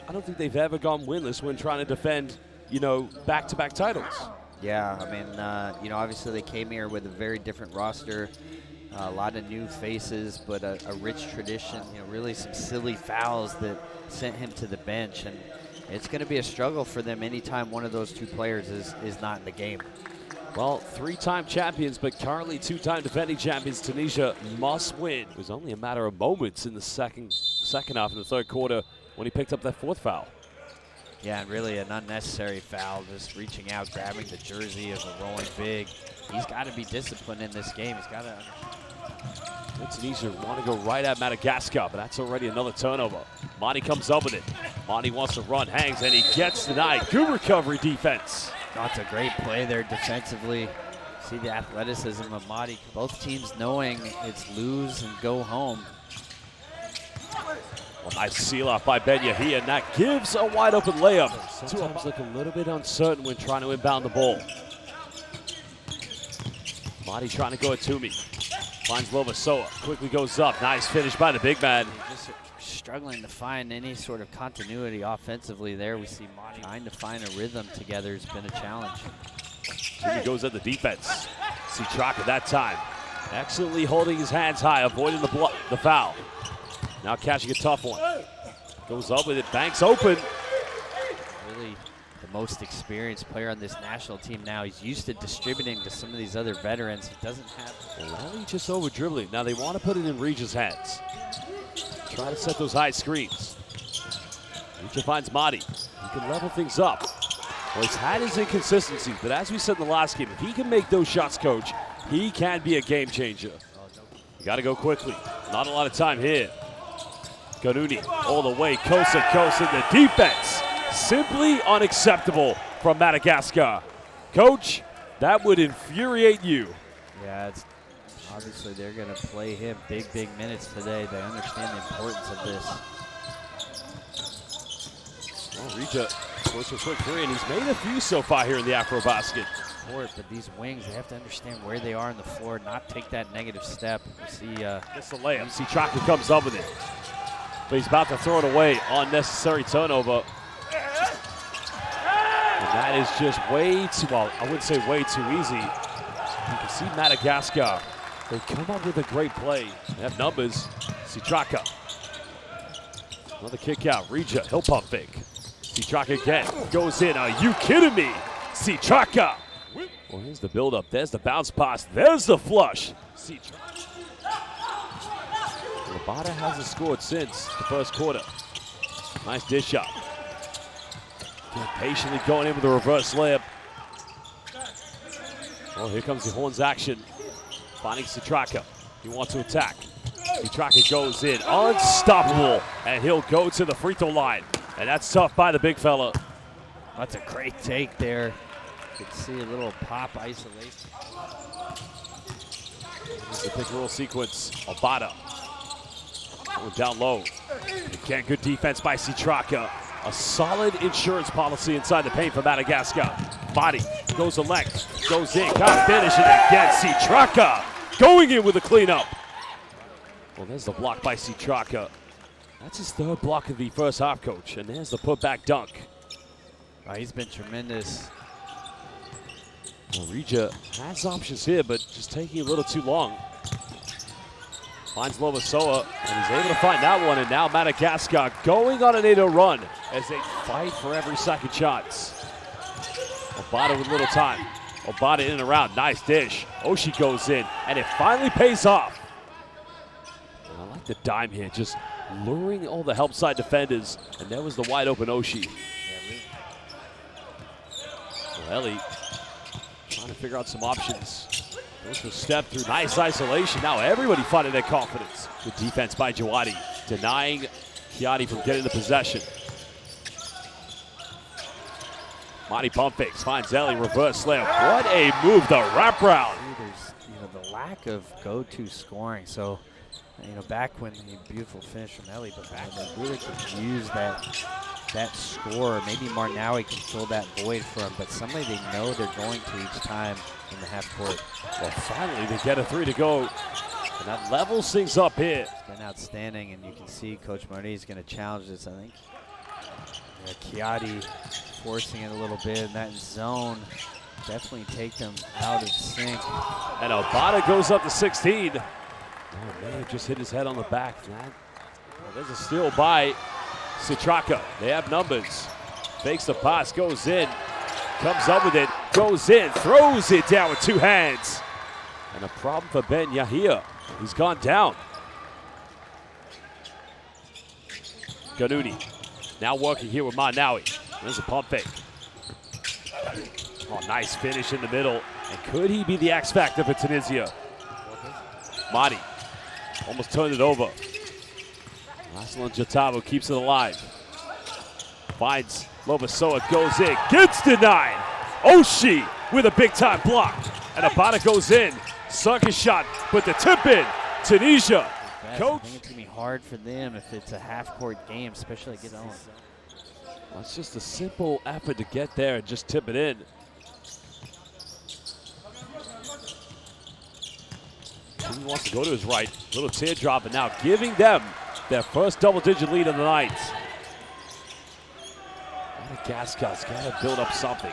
I don't think they've ever gone winless when trying to defend, you know, back-to-back titles. Yeah, I mean, you know, obviously they came here with a very different roster, a lot of new faces, but a rich tradition. You know, really some silly fouls that sent him to the bench, and it's going to be a struggle for them anytime one of those two players is not in the game. Well, 3-time champions, but currently 2-time defending champions, Tunisia must win. It was only a matter of moments in the second half in the third quarter when he picked up that fourth foul. Yeah, and really an unnecessary foul, just reaching out, grabbing the jersey of a rolling big. He's got to be disciplined in this game. He's got to. Tunisia want to go right at Madagascar, but that's already another turnover. Monty comes up with it. Monty wants to run, hangs, and he gets denied. Good recovery defense. That's a great play there defensively. See the athleticism of Madi. Both teams knowing it's lose and go home. Well, nice seal off by Ben Yahia, and that gives a wide open layup. Sometimes look a little bit uncertain when trying to inbound the ball. Madi trying to go at Toomey. Finds Lovasoa, quickly goes up. Nice finish by the big man. Just struggling to find any sort of continuity offensively there. We see Madi trying to find a rhythm together. It's been a challenge. Toomey goes at the defense. See Trock at that time. Excellently holding his hands high, avoiding the foul. Now catching a tough one. Goes up with it, banks open. Really the most experienced player on this national team now. He's used to distributing to some of these other veterans. He doesn't have. Well, just over dribbling. Now they want to put it in Regis' hands. Try to set those high screens. Regis finds Madi. He can level things up. Well, he's had his inconsistencies, but as we said in the last game, if he can make those shots, coach, he can be a game changer. You got to go quickly. Not a lot of time here. Kanuni all the way, coast to coast in the defense. Simply unacceptable from Madagascar. Coach, that would infuriate you. Yeah, it's obviously they're going to play him big minutes today. They understand the importance of this. Well, Regis goes for a quick three, and he's made a few so far here in the AfroBasket. But these wings, they have to understand where they are on the floor, not take that negative step. You see, gets the layup. See, Trocker comes up with it. But he's about to throw it away. Unnecessary turnover. And that is just way too, well, I wouldn't say way too easy. You can see Madagascar. They come up with a great play. They have numbers. Citraka. Another kick out. Regis, he'll pump fake. Citraka again. Goes in. Are you kidding me? Citraka. Well, here's the buildup. There's the bounce pass. There's the flush. Labata hasn't scored since the first quarter. Nice dish up. Patiently going in with a reverse layup. Well, here comes the Horns action. Finding Citraka. He wants to attack. Citraka goes in. Unstoppable. And he'll go to the free throw line. And that's tough by the big fella. That's a great take there. You can see a little pop isolation. This is the pick and roll sequence. Obata. Going down low. Again, good defense by Citraka. A solid insurance policy inside the paint for Madagascar. Body goes to length, goes in, got finish, and again, Citraka going in with a cleanup. Well, there's the block by Citraka. That's his third block of the first half, coach. And there's the putback dunk. He's been tremendous. Well, Regis has options here, but just taking a little too long. Finds Lovasoa, and he's able to find that one, and now Madagascar going on an 8-0 run as they fight for every second shots. Obata with little time. Obata in and around, nice dish. Oshie goes in, and it finally pays off. And I like the dime here, just luring all the help side defenders, and there was the wide open Oshie. Well, Ellie trying to figure out some options. Goes for a step through, nice isolation. Now everybody finding their confidence. Good defense by Jawadi, denying Kiati from getting the possession. Monty pump fakes, finds Ellie, reverse slam. What a move, the wraparound. There's, the lack of go-to scoring. So, back when the beautiful finish from Ellie, but back when they really could use that score. Maybe Marnawi can fill that void for them, but somebody they know they're going to each time in the half court. Well, finally they get a three to go, and that levels things up here. It's been outstanding, and you can see Coach Marty is going to challenge this, I think. Chiati forcing it a little bit, and that zone definitely take them out of sync. And Obata goes up to 16. Oh man, just hit his head on the back. Well, there's a steal by Citraka. They have numbers. Fakes the pass, goes in, comes up with it, goes in, throws it down with two hands. And a problem for Ben Yahia. He's gone down. Ganuni now working here with Manawi. There's a pump fake. Oh, nice finish in the middle. And could he be the X factor for Tunisia? Madi almost turned it over. Aslan Jatavo keeps it alive. Finds Lovasoa, goes in, gets denied. Oshie with a big time block. And Abada goes in. Sucker shot, but the tip in. Tunisia. Coach. I think it's going to be hard for them if it's a half-court game, especially against Owens. Well, it's just a simple effort to get there and just tip it in. He wants to go to his right. Little teardrop, and now giving them their first double-digit lead of the night. Madagascar's got to build up something.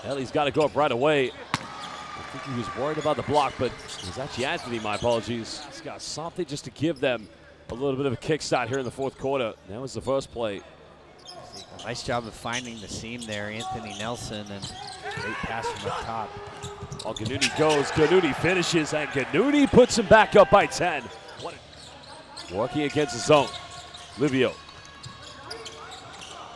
Ellie's got to go up right away. I think he was worried about the block, but it was actually Anthony, my apologies. He's got something just to give them a little bit of a kickstart here in the fourth quarter. That was the first play. Nice job of finding the seam there, Anthony Nelson, and great pass from up top. Oh, Ganuni goes, Ganuni finishes, and Ganuni puts him back up by 10. Working against the zone. Livio.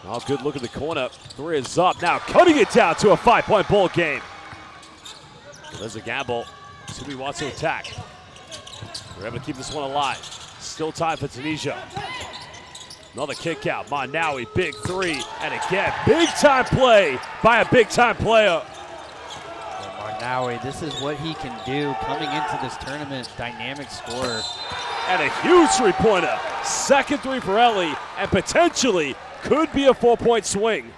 Oh, good look at the corner. Three is up, now cutting it down to a 5-point ball game. There's a gamble. Sumi wants to attack. We're able to keep this one alive. Still time for Tunisia. Another kick out. Manawi, big three. And again, big time play by a big time player. Manawi, this is what he can do coming into this tournament. Dynamic scorer. And a huge three-pointer. Second three for Ellie, and potentially could be a 4-point swing.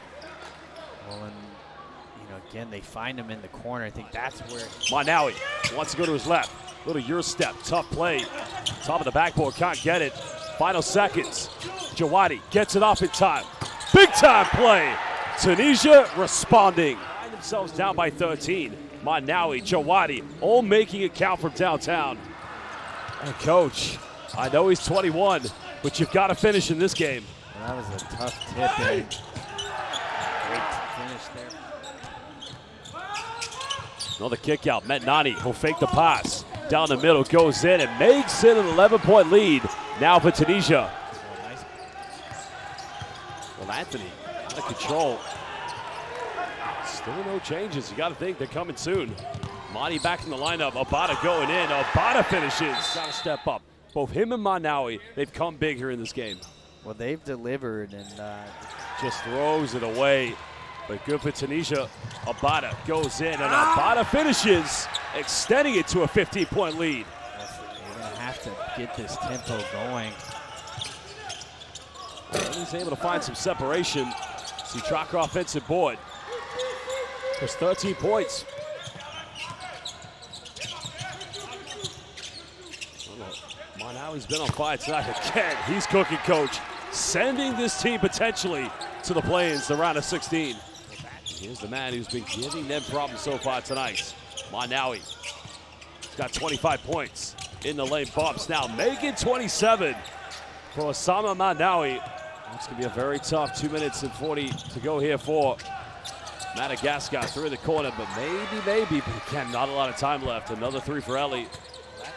Well, and again, they find him in the corner. I think that's where Manawi wants to go to his left. Little Euro step, tough play. Top of the backboard, can't get it. Final seconds. Jawadi gets it off in time. Big time play. Tunisia responding. Find themselves down by 13. Manawi, Jawadi, all making it count from downtown. And coach, I know he's 21, but you've got to finish in this game. Well, that was a tough tip. Great finish there. Another kick out. Metnani will fake the pass. Down the middle, goes in and makes it an 11-point lead. Now for Tunisia. Well, Anthony out of control. Still no changes. You got to think they're coming soon. Monty back in the lineup. Obata going in. Obata finishes. Got to step up. Both him and Manawi, they've come big here in this game. Well, they've delivered and just throws it away. But good for Tunisia. Obata goes in and Obata finishes, extending it to a 15-point lead. They're going to have to get this tempo going. Well, he's able to find some separation. See Tracker offensive board. There's 13 points. Manawi's been on fire tonight again. He's cooking, coach. Sending this team potentially to the play-ins, the round of 16. Here's the man who's been giving them problems so far tonight. Manawi got 25 points in the lane. Bumps now making 27 for Osama Manawi. It's going to be a very tough 2 minutes and 40 to go here for Madagascar. Through the corner, but maybe, but again, not a lot of time left. Another three for Ellie.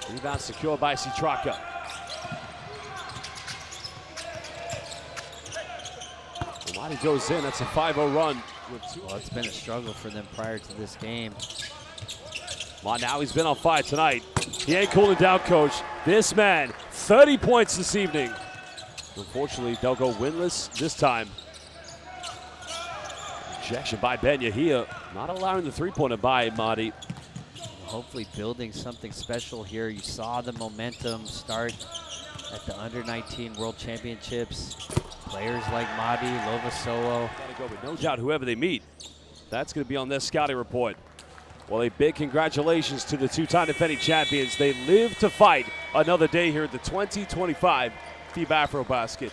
Rebound secured by Citraka. Amadi goes in, that's a 5-0 run. Well, it's been a struggle for them prior to this game. Now he's been on fire tonight. He ain't cooling down, coach. This man, 30 points this evening. Unfortunately, they'll go winless this time. Rejection by Ben Yahia, not allowing the three-pointer by Madi. Hopefully building something special here. You saw the momentum start at the Under-19 World Championships. Players like Madi, Lovasoa. Gotta go, but no doubt whoever they meet, that's going to be on their scouting report. Well, a big congratulations to the two-time defending champions. They live to fight another day here at the 2025 FIBA AfroBasket.